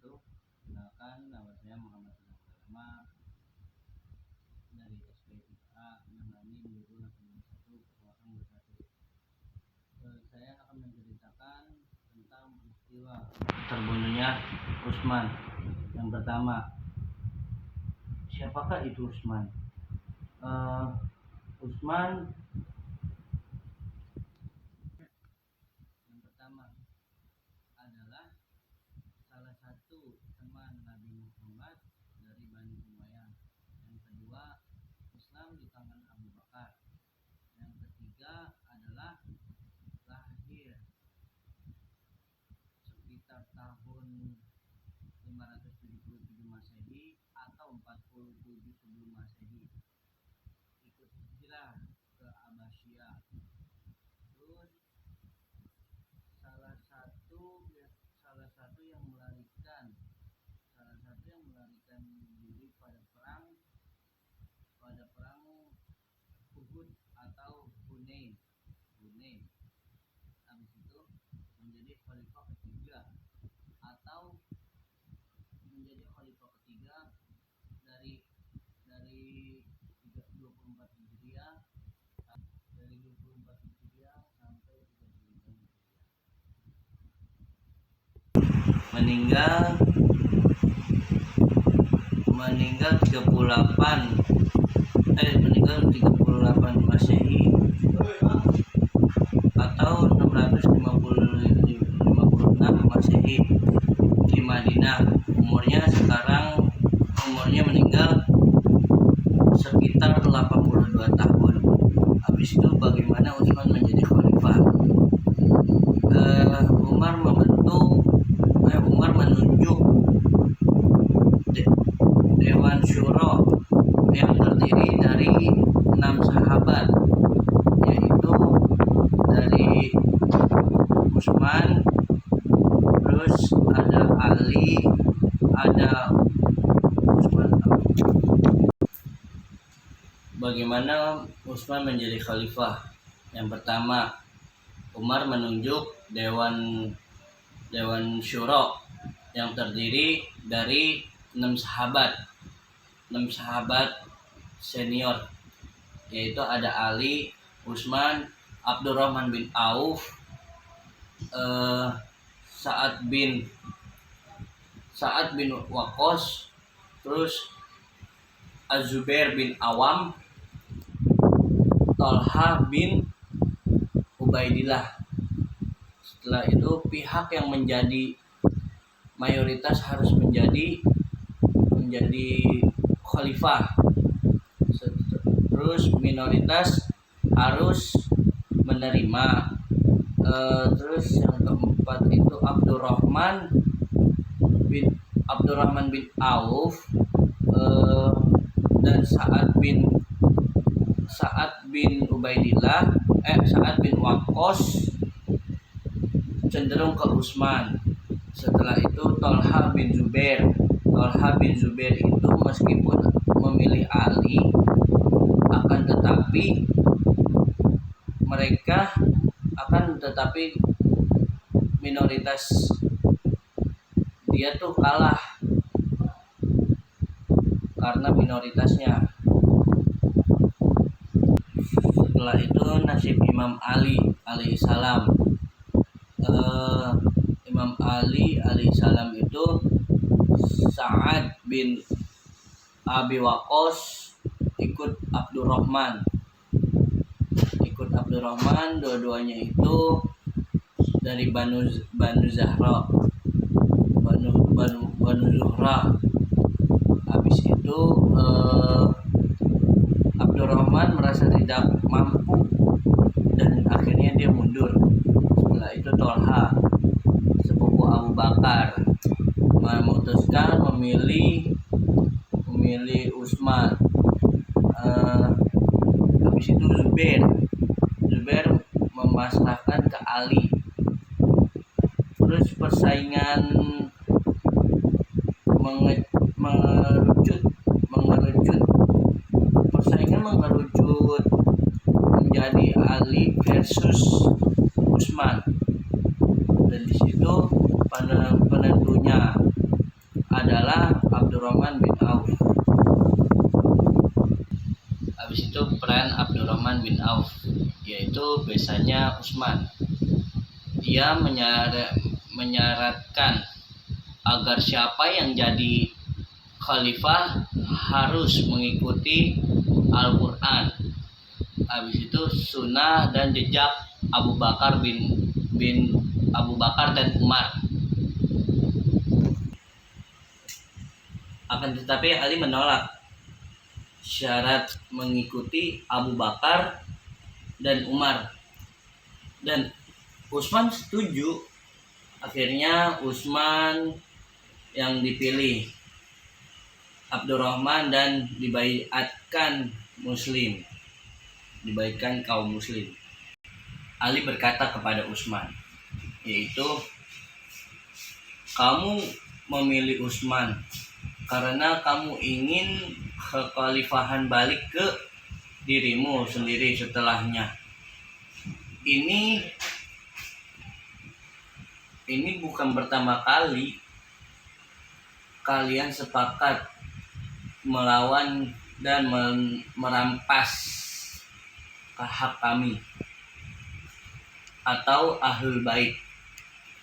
wabarakatuh. Kenalkan, nama saya Muhammad Ulama dari SP3A Nangani 2081 Kawasan Bersatu. Saya akan menceritakan tentang peristiwa terbunuhnya Usman. Yang pertama, siapakah itu Usman? Usman yang pertama adalah salah satu teman Nabi Muhammad dari Bani Umayyah. Yang kedua, Islam di tangan Abu Bakar. Yang ketiga adalah lahir sekitar tahun 577 Masehi atau 47 sebelum Masehi. Ikut hijrah ke Abbasiyah. Terus salah satu yang melarikan diri pada perang Uhud atau Hunain. Habis itu menjadi khalifah ketiga dari 24 Hijriah sampai 35 Hijriah. Meninggal 38 Masehi atau 656 Masehi di Madinah. Umurnya meninggal sekitar 82 tahun. Habis itu bagaimana Utsman menjadi khalifah? Umar menunjuk Dewan Syuro yang terdiri dari 6 sahabat, yaitu dari Utsman, terus ada Ali, ada Utsman. Bagaimana Utsman menjadi khalifah? Yang pertama, Umar menunjuk Dewan Syuro yang terdiri dari 6 sahabat senior, yaitu ada Ali, Utsman, Abdurrahman bin Auf, Sa'ad bin Waqqas, terus Az-Zubair bin Awam, Thalha bin Ubaidillah. Setelah itu pihak yang menjadi mayoritas harus menjadi khalifah. Terus minoritas harus menerima. Terus yang keempat itu Abdurrahman bin Auf dan Sa'ad bin Waqqas cenderung ke Utsman. Setelah itu Thalha bin Zubair itu meskipun memilih Ali, akan tetapi minoritas dia tuh kalah karena minoritasnya. Setelah itu nasib Imam Ali alaihissalam. Imam Ali alaihissalam itu Sa'ad bin Abi Waqqas ikut Abdurrahman. Dua-duanya itu dari Banu Zuhra. Habis itu Abdurrahman merasa tidak mampu dan akhirnya dia mundur. Setelah itu Thalha, sepupu Abu Bakar, memutuskan memilih Utsman. Habis itu Zubair memasrahkan ke Ali. Terus persaingan mengerucut menjadi Ali versus Utsman. Dan di situ penentunya adalah Abdurrahman bin Auf. Habis itu peran Abdurrahman bin Auf, yaitu besannya Utsman. Dia menyarankan agar siapa yang jadi khalifah harus mengikuti Al-Quran. Habis itu sunnah dan jejak Abu Bakar Abu Bakar dan Umar. Akan tetapi Ali menolak syarat mengikuti Abu Bakar dan Umar, dan Utsman setuju. Akhirnya Utsman yang dipilih Abdurrahman dan dibaiatkan kaum muslim. Ali berkata kepada Utsman, yaitu, kamu memilih Utsman karena kamu ingin kekhalifahan balik ke dirimu sendiri setelahnya. Ini bukan pertama kali kalian sepakat melawan dan merampas hak kami atau ahlul bait.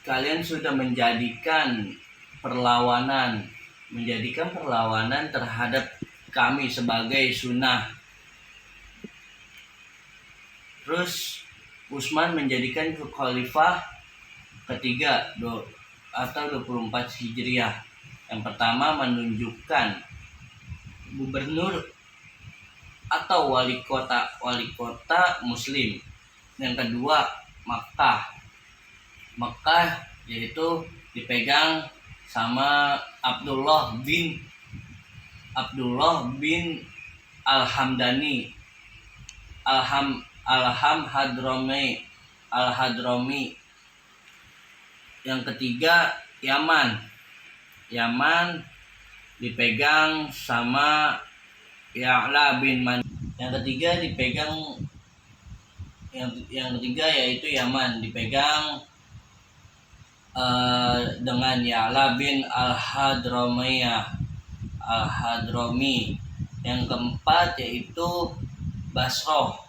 Kalian sudah menjadikan perlawanan terhadap kami sebagai sunnah. Terus Utsman menjadikan khalifah ketiga atau 24 Hijriah. Yang pertama menunjukkan gubernur atau wali kota muslim. Yang kedua Makkah yaitu dipegang sama Abdullah bin Al-Hamdani Al-Hadrami. Yang ketiga Yaman dipegang sama Ya'la bin Man. Yang ketiga yaitu Yaman dipegang dengan Ya'la bin Al-Hadrami. Yang keempat yaitu Basro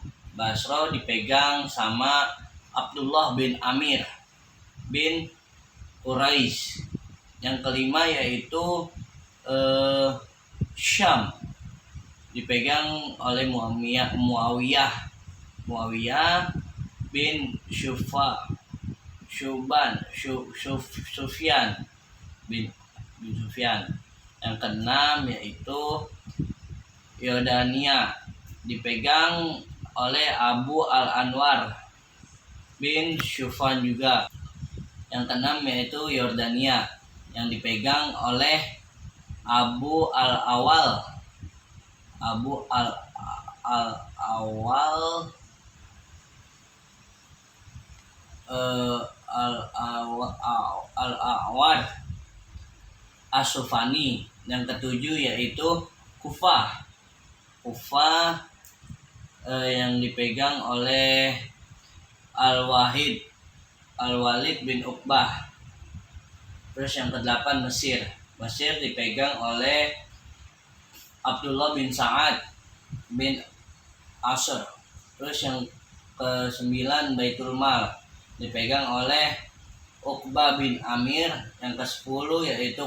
dipegang sama Abdullah bin Amir bin Quraisy. Yang kelima yaitu Syam dipegang oleh Muawiyah bin Sufyan bin Sufyan. Yang keenam yaitu Yordania dipegang oleh Abu Al-Anwar bin Sufyan juga. Yang keenam yaitu Yordania yang dipegang oleh Abu Al-Awal Al-Awad As-Sufani. Yang ketujuh yaitu Kufah yang dipegang oleh Al-Walid bin Uqbah. Terus yang kedelapan Mesir dipegang oleh Abdullah bin Sa'ad bin Asr. Terus yang ke-9 Baitul Mal dipegang oleh Uqbah bin Amir. Yang ke-10 yaitu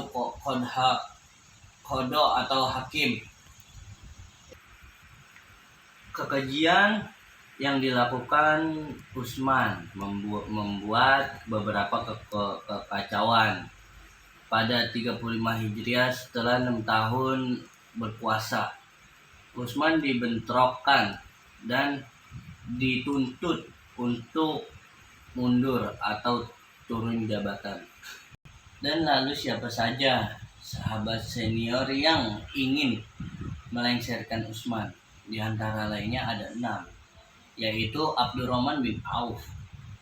Qodo atau Hakim. Kekejian yang dilakukan Utsman membuat beberapa kekacauan pada 35 Hijriah. Setelah 6 tahun berkuasa, Utsman dibentrokkan dan dituntut untuk mundur atau turun jabatan. Dan lalu siapa saja sahabat senior yang ingin melengsarkan Utsman? Di antara lainnya ada 6, yaitu Abdurrahman bin Auf,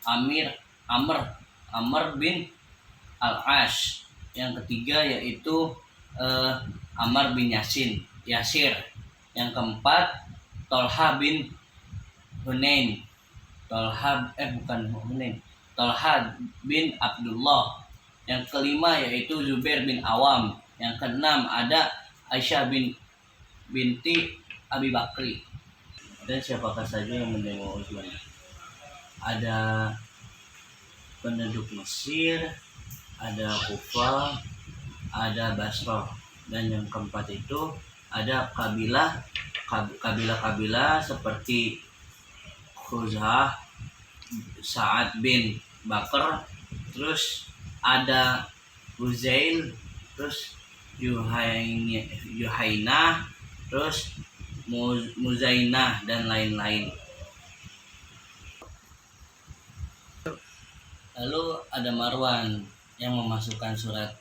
Amr bin Al-As. Yang ketiga yaitu Ammar bin Yasir. Yang keempat Tolha bin Hunain. Tolha bin Abdullah. Yang kelima yaitu Zubair bin Awam. Yang keenam ada Aisyah binti Abi Bakri. Dan siapakah saja yang mendemo Utsman? Ada penduduk Mesir, ada Kufah, ada Basrah. Dan yang keempat itu ada kabilah seperti Khuzah, Sa'ad bin Bakar, terus ada Huzail, terus Yuhainah, terus Muzainah dan lain-lain. Lalu ada Marwan yang memasukkan surat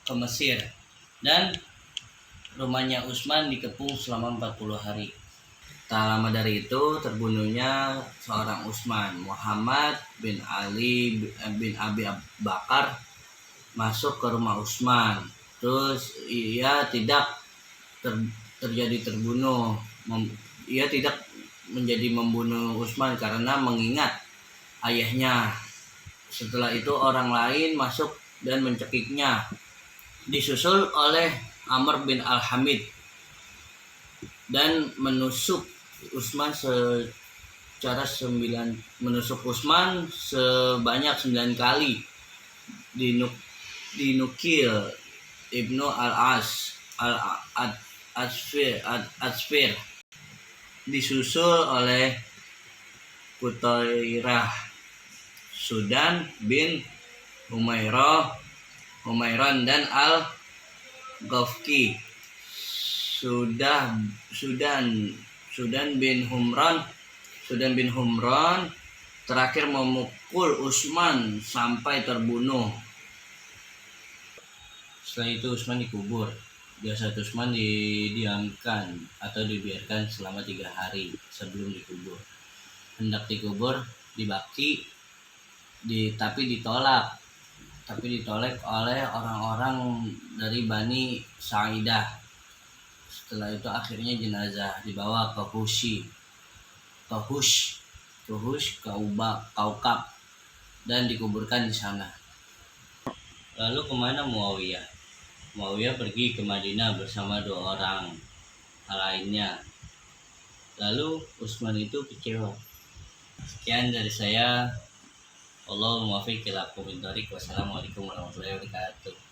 ke Mesir, dan rumahnya Utsman dikepung selama 40 hari. Tak lama dari itu terbunuhnya seorang Utsman, Muhammad bin Ali bin Abi Bakar, masuk ke rumah Utsman. Terus ia tidak terjadi terbunuh. Ia tidak menjadi membunuh Utsman karena mengingat ayahnya. Setelah itu orang lain masuk dan mencekiknya, disusul oleh Amr bin Al-Hamid, dan menusuk Utsman sebanyak 9 kali. Dinukil Ibnu Al-Asfir, disusul oleh Qutairah, Sudan bin Humairan dan Al-Ghafqi. Sudan bin Humran terakhir memukul Utsman sampai terbunuh. Setelah itu Utsman dikubur. Jasad Utsman didiamkan atau dibiarkan selama 3 hari sebelum dikubur. Hendak dikubur di Baqi, tapi ditolak oleh orang-orang dari Bani Sa'idah. Setelah itu akhirnya jenazah dibawa ke Hush Kaukab dan dikuburkan di sana. Lalu kemana Muawiyah? Muawiyah pergi ke Madinah bersama 2 orang lainnya. Lalu Utsman itu kecewa. Sekian dari saya. Allahumma muwaffiq ila aqwamit thoriq. Wassalamualaikum warahmatullahi wabarakatuh.